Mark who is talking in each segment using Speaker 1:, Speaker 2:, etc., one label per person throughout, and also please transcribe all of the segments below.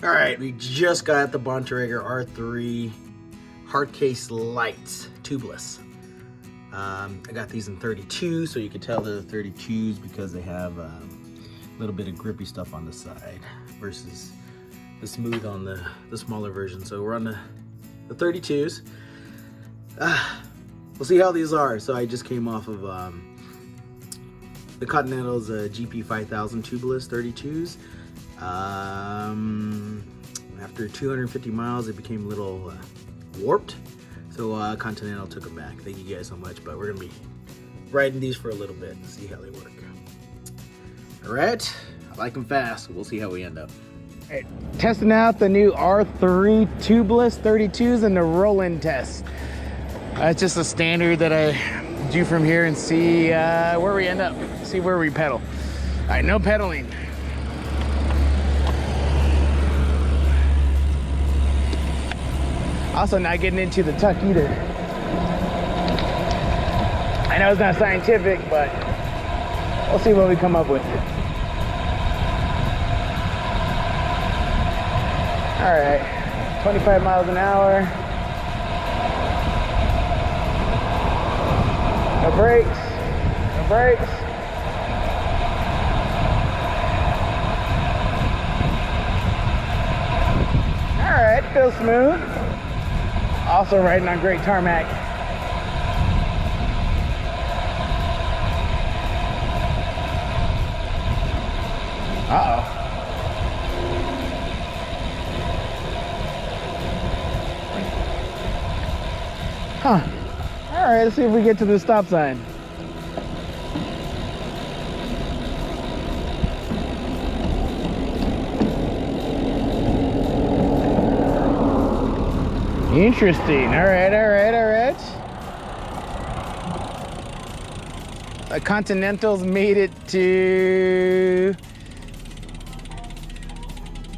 Speaker 1: All right, we just got the Bontrager R3 hardcase lights, tubeless. I got these in 32, so you can tell they're 32s because they have a little bit of grippy stuff on the side versus the smooth on the smaller version. So we're on the 32s. We'll see how these are. So I just came off of the Continental's GP 5000 tubeless 32s. After 250 miles, it became a little warped. So Continental took them back. Thank you guys so much, but we're gonna be riding these for a little bit to see how they work. All right, I like them fast. We'll see how we end up. All right, testing out the new R3 tubeless 32s and the roll-in test. It's just a standard that I do from here and see where we end up, see where we pedal. All right, no pedaling. Also not getting into the tuck either. I know it's not scientific, but we'll see what we come up with. All right, 25 miles an hour. No brakes, no brakes. All right, feels smooth. Also riding on great tarmac. Uh-oh. Huh. All right, let's see if we get to the stop sign. Interesting. All right, all right, all right. The Continentals made it to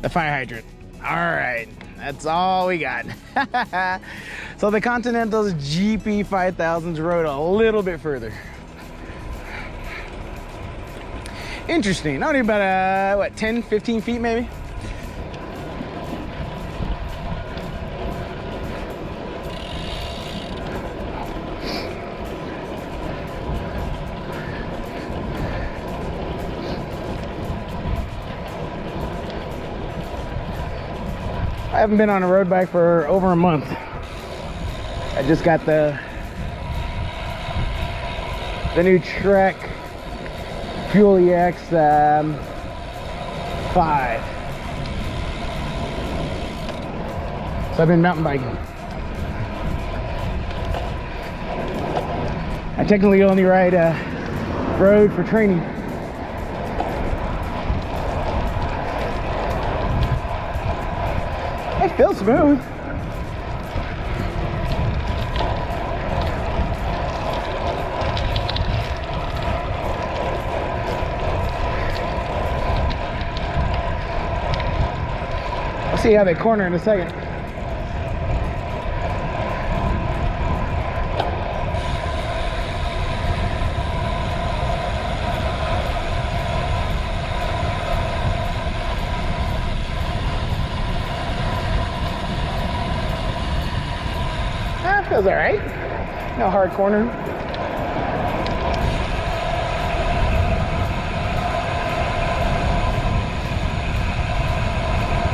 Speaker 1: the fire hydrant. All right, that's all we got. So the Continental's GP 5000s rode a little bit further. Interesting. Only about, what, 10, 15 feet maybe? I haven't been on a road bike for over a month. I just got the new Trek Fuel EX 5. So I've been mountain biking. I technically only ride road for training. It feels smooth. I'll see how they corner in a second. Feels all right. No hard corner.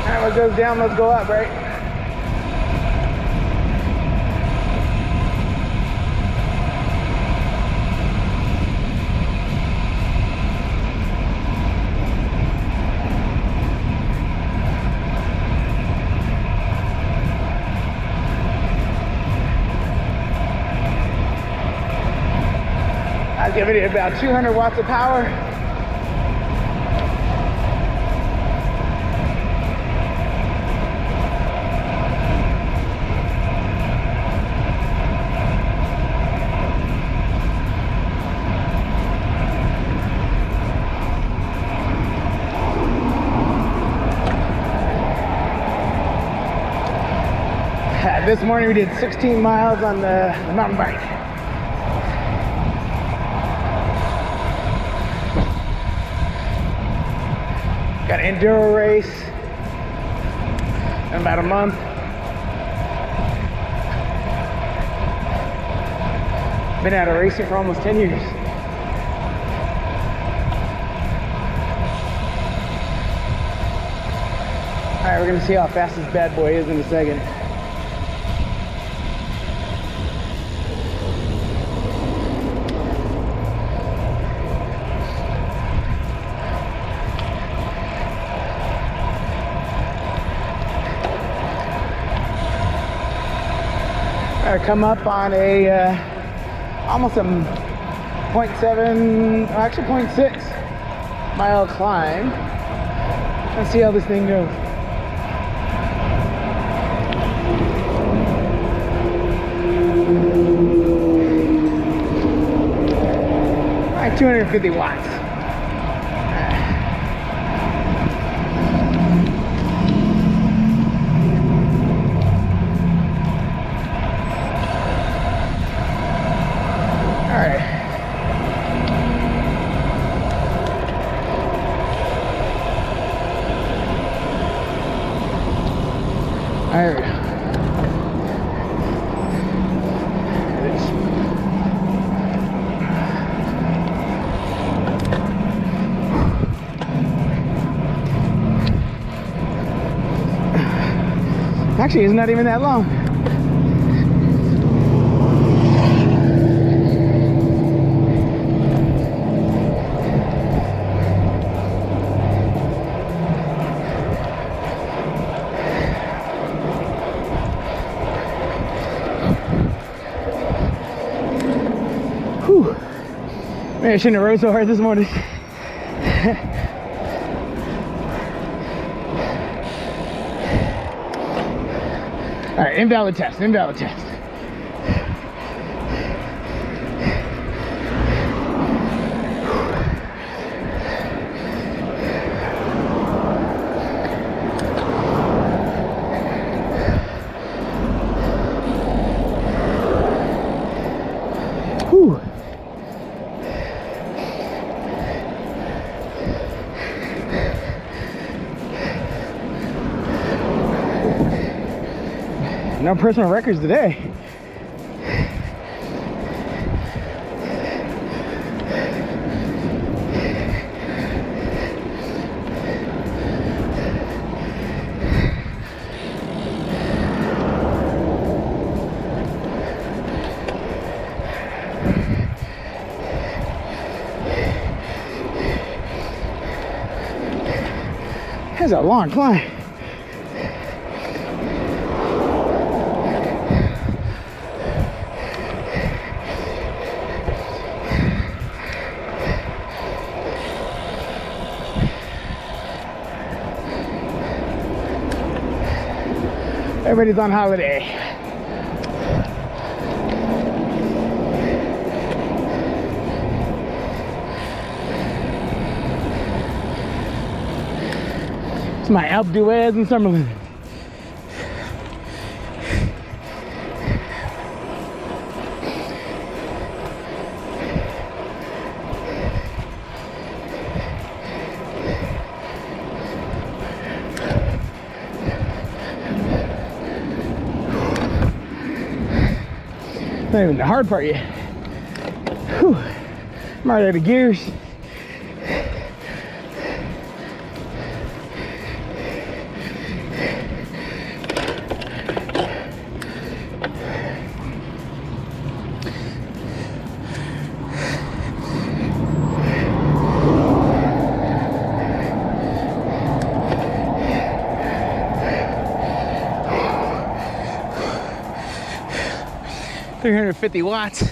Speaker 1: All right, what goes down must go up, right? I'll give it about 200 watts of power. This morning we did 16 miles on the mountain bike. Got an enduro race in about a month. Been out of racing for almost 10 years. All right, we're gonna see how fast this bad boy is in a second. I come up on a almost a 0.7, actually 0.6 mile climb. Let's see how this thing goes. All right, 250 watts. Actually, it's not even that long. Whew. Man, I shouldn't have rode so hard this morning. All right, invalid test, invalid test. Whew. No personal records today. That's a long climb. Everybody's on holiday. It's my Alpe d'Huez in Summerlin. Not even the hard part yet. Whew. I'm right out of gears. $350 watts.